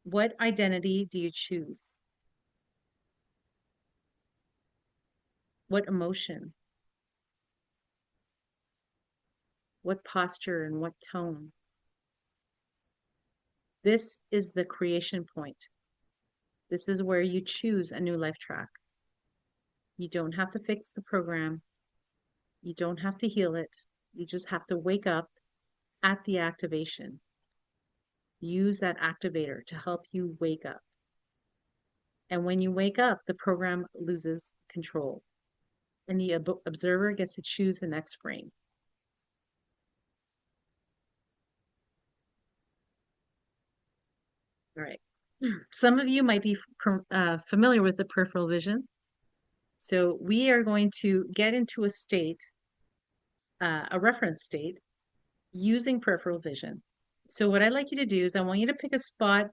[SPEAKER 1] What identity do you choose? What emotion? What posture and what tone? This is the creation point. This is where you choose a new life track. You don't have to fix the program. You don't have to heal it. You just have to wake up at the activation. Use that activator to help you wake up. And when you wake up, the program loses control. And the observer gets to choose the next frame. All right. Some of you might be familiar with the peripheral vision. So we are going to get into a state, a reference state, using peripheral vision. So what I'd like you to do is I want you to pick a spot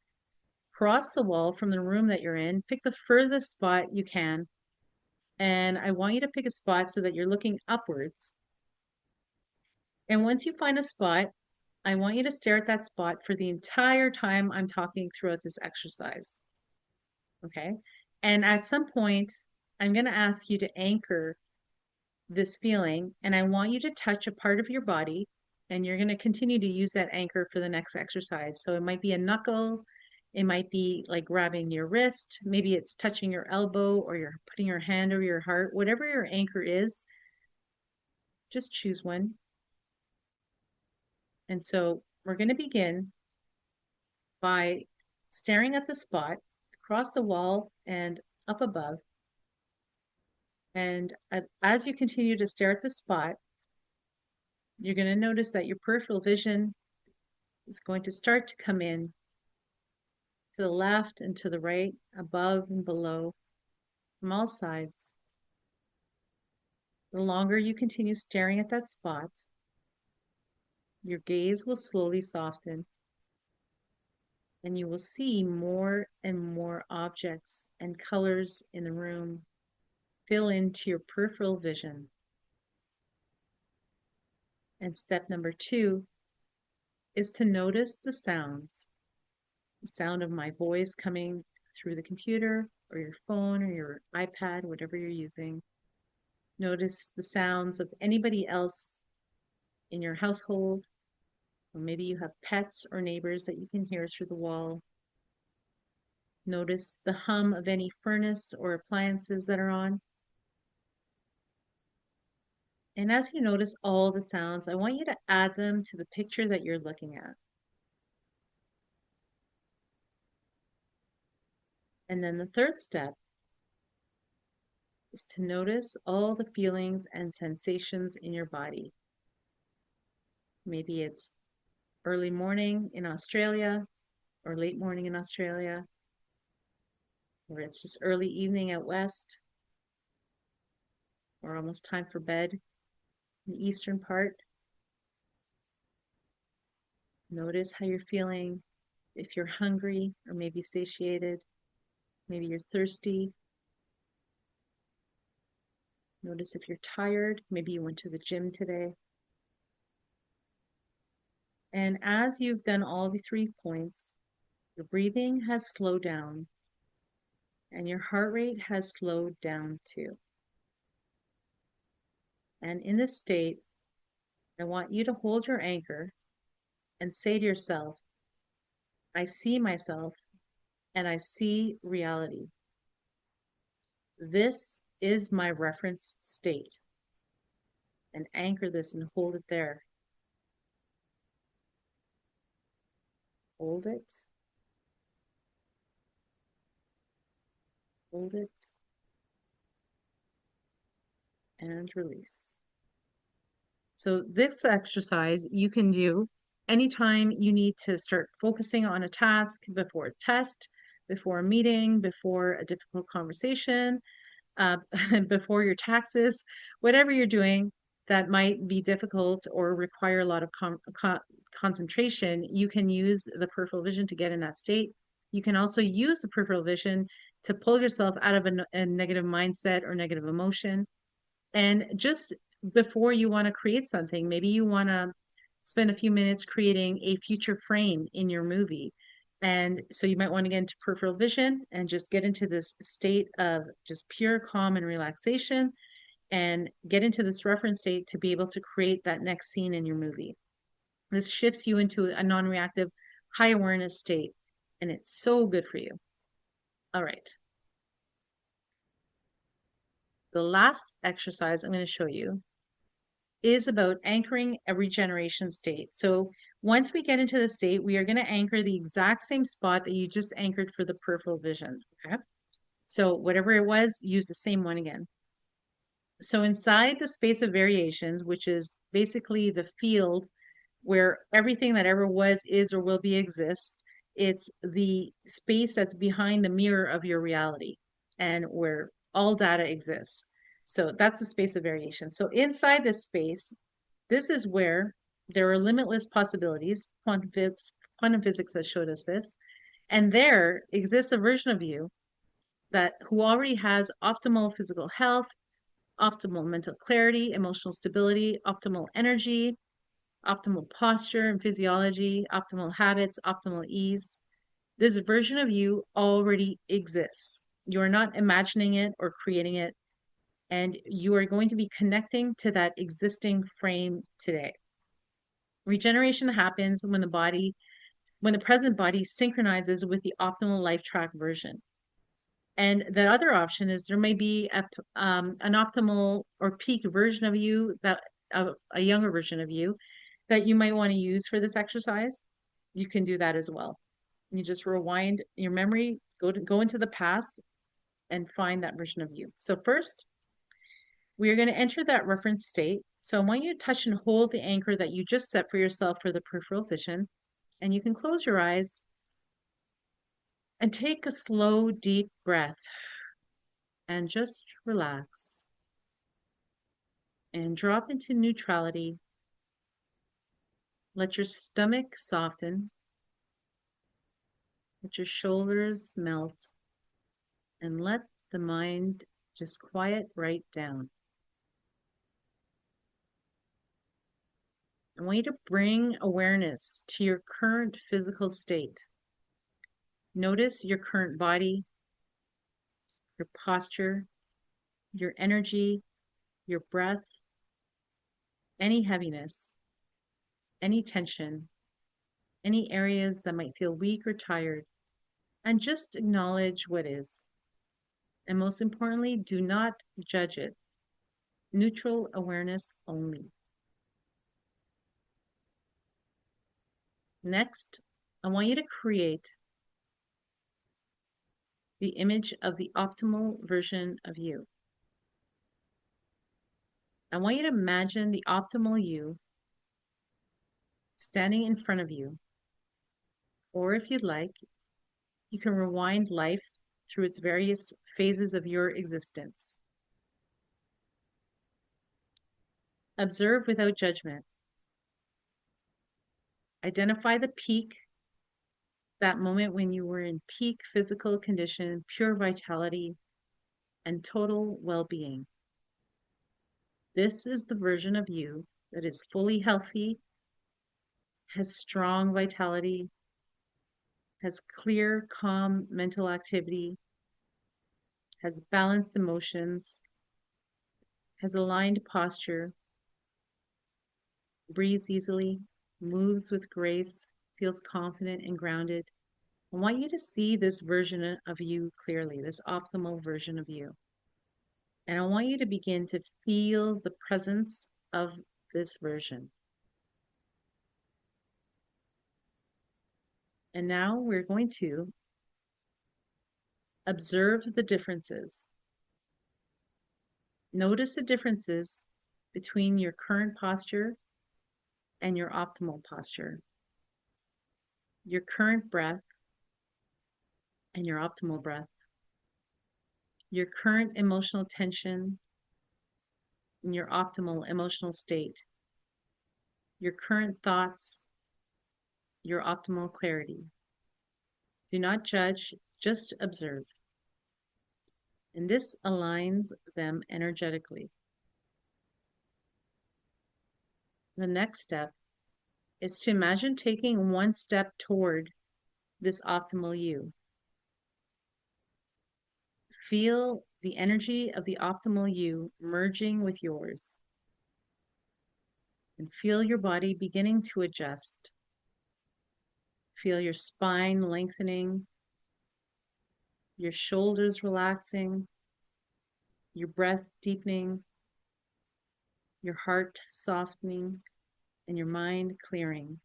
[SPEAKER 1] across the wall from the room that you're in. Pick the furthest spot you can. And I want you to pick a spot so that you're looking upwards. And once you find a spot, I want you to stare at that spot for the entire time I'm talking throughout this exercise. Okay? And at some point, I'm going to ask you to anchor this feeling, and I want you to touch a part of your body, and you're going to continue to use that anchor for the next exercise. So it might be a knuckle, it might be like grabbing your wrist, maybe it's touching your elbow, or you're putting your hand over your heart. Whatever your anchor is, just choose one. And so we're going to begin by staring at the spot across the wall and up above. And as you continue to stare at the spot, you're going to notice that your peripheral vision is going to start to come in to the left and to the right, above and below, from all sides. The longer you continue staring at that spot, your gaze will slowly soften, and you will see more and more objects and colors in the room fill into your peripheral vision. And step number 2 is to notice the sounds. The sound of my voice coming through the computer or your phone or your iPad, whatever you're using. Notice the sounds of anybody else in your household, or maybe you have pets or neighbors that you can hear through the wall. Notice the hum of any furnace or appliances that are on. And as you notice all the sounds, I want you to add them to the picture that you're looking at. And then the third step is to notice all the feelings and sensations in your body. Maybe it's early morning in Australia or late morning in Australia, or it's just early evening out west, or almost time for bed in the eastern part. Notice how you're feeling, if you're hungry or maybe satiated, maybe you're thirsty. Notice if you're tired, maybe you went to the gym today. And as you've done all the 3 points, your breathing has slowed down. and your heart rate has slowed down too. And in this state, I want you to hold your anchor and say to yourself, I see myself and I see reality. This is my reference state. And anchor this and hold it there. Hold it, hold it, and release. So this exercise you can do anytime you need to start focusing on a task, before a test, before a meeting, before a difficult conversation, uh, before your taxes, whatever you're doing that might be difficult or require a lot of concentration, you can use the peripheral vision to get in that state. You can also use the peripheral vision to pull yourself out of a negative mindset or negative emotion. And just before you want to create something, maybe you want to spend a few minutes creating a future frame in your movie. And so you might want to get into peripheral vision and just get into this state of just pure calm and relaxation and get into this reference state to be able to create that next scene in your movie. This shifts you into a non-reactive, high awareness state. And it's so good for you. All right. The last exercise I'm going to show you is about anchoring a regeneration state. So once we get into the state, we are going to anchor the exact same spot that you just anchored for the peripheral vision. Okay. So whatever it was, use the same one again. So inside the space of variations, which is basically the field where everything that ever was, is, or will be exists, it's the space that's behind the mirror of your reality and where all data exists. So that's the space of variation. So inside this space, this is where there are limitless possibilities. Quantum physics has showed us this. And there exists a version of you that who already has optimal physical health, optimal mental clarity, emotional stability, optimal energy, optimal posture and physiology, optimal habits, optimal ease. This version of you already exists. You are not imagining it or creating it, and you are going to be connecting to that existing frame today. Regeneration happens when the present body synchronizes with the optimal life track version. And the other option is there may be an optimal or peak version of you, that a younger version of you that you might want to use for this exercise. You can do that as well. You just rewind your memory, go into the past and find that version of you. So first, we are going to enter that reference state. So I want you to touch and hold the anchor that you just set for yourself for the peripheral vision. And you can close your eyes and take a slow, deep breath and just relax and drop into neutrality. Let your stomach soften. Let your shoulders melt and let the mind just quiet right down. I want you to bring awareness to your current physical state. Notice your current body, your posture, your energy, your breath, any heaviness, any tension, any areas that might feel weak or tired, and just acknowledge what is. And most importantly, do not judge it. Neutral awareness only. Next, I want you to create the image of the optimal version of you. I want you to imagine the optimal you standing in front of you. Or if you'd like, you can rewind life through its various phases of your existence. Observe without judgment. Identify the peak, that moment when you were in peak physical condition, pure vitality, and total well-being. This is the version of you that is fully healthy, has strong vitality, has clear, calm mental activity, has balanced emotions, has aligned posture, breathes easily, moves with grace, feels confident and grounded. I want you to see this version of you clearly, this optimal version of you. And I want you to begin to feel the presence of this version. And now we're going to observe the differences. Notice the differences between your current posture and your optimal posture, your current breath and your optimal breath, your current emotional tension and your optimal emotional state, your current thoughts, your optimal clarity. Do not judge, just observe. And this aligns them energetically. The next step is to imagine taking one step toward this optimal you. Feel the energy of the optimal you merging with yours. And feel your body beginning to adjust. Feel your spine lengthening, your shoulders relaxing, your breath deepening, your heart softening, and your mind clearing.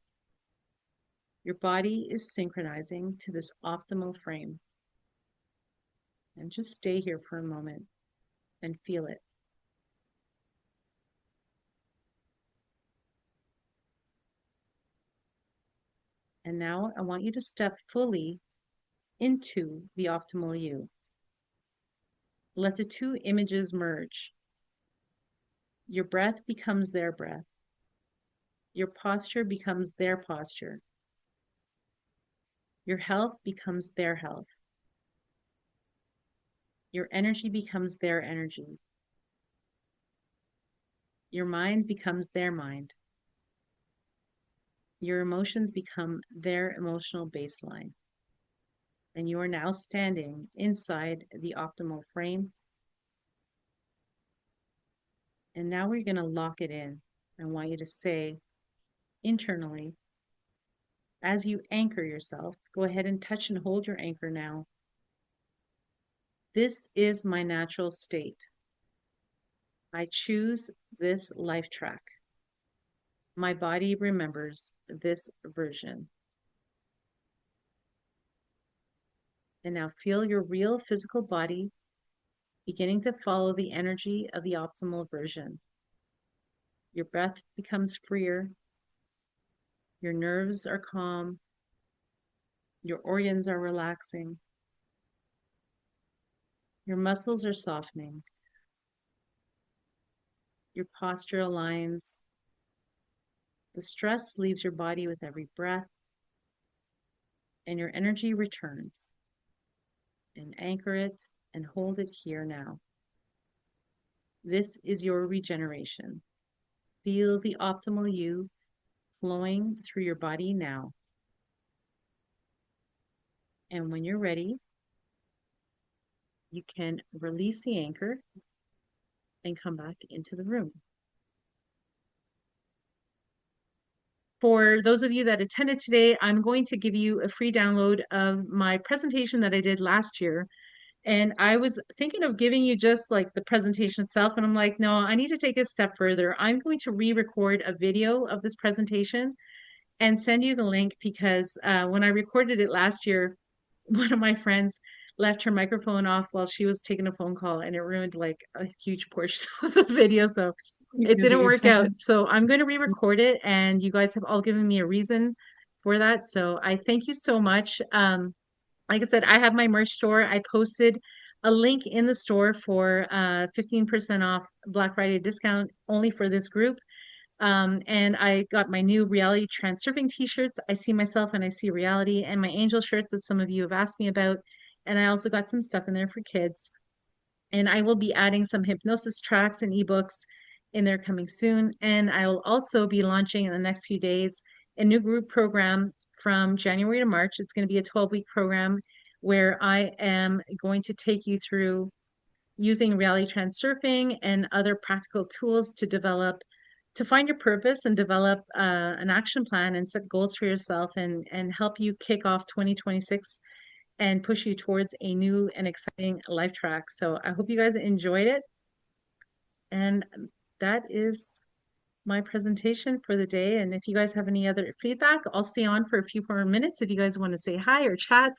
[SPEAKER 1] Your body is synchronizing to this optimal frame. And just stay here for a moment and feel it. And now I want you to step fully into the optimal you. Let the two images merge. Your breath becomes their breath. Your posture becomes their posture. Your health becomes their health. Your energy becomes their energy. Your mind becomes their mind. Your emotions become their emotional baseline. And you are now standing inside the optimal frame. And now we're going to lock it in. I want you to say internally, as you anchor yourself, go ahead and touch and hold your anchor now. This is my natural state. I choose this life track. My body remembers this version. And now feel your real physical body beginning to follow the energy of the optimal version. Your breath becomes freer. Your nerves are calm. Your organs are relaxing. Your muscles are softening. Your posture aligns. The stress leaves your body with every breath, and your energy returns. And anchor it and hold it here now. This is your regeneration. Feel the optimal you flowing through your body now. And when you're ready, you can release the anchor and come back into the room. For those of you that attended today, I'm going to give you a free download of my presentation that I did last year. And I was thinking of giving you just like the presentation itself. And I'm like, no, I need to take a step further. I'm going to re-record a video of this presentation and send you the link because when I recorded it last year, one of my friends left her microphone off while she was taking a phone call and it ruined like a huge portion of the video. So it didn't work out. So I'm going to re-record it and you guys have all given me a reason for that. So I thank you so much. Like I said, I have my merch store. I posted a link in the store for 15% off Black Friday discount only for this group. And I got my new Reality Transurfing t-shirts. I see myself and I see reality, and my angel shirts that some of you have asked me about. And I also got some stuff in there for kids. And I will be adding some hypnosis tracks and ebooks in there coming soon. And I will also be launching in the next few days a new group program from January to March. It's going to be a 12-week program where I am going to take you through using reality transurfing and other practical tools to find your purpose and develop an action plan and set goals for yourself and help you kick off 2026 and push you towards a new and exciting life track. So I hope you guys enjoyed it. And that is my presentation for the day. And if you guys have any other feedback, I'll stay on for a few more minutes if you guys want to say hi or chat.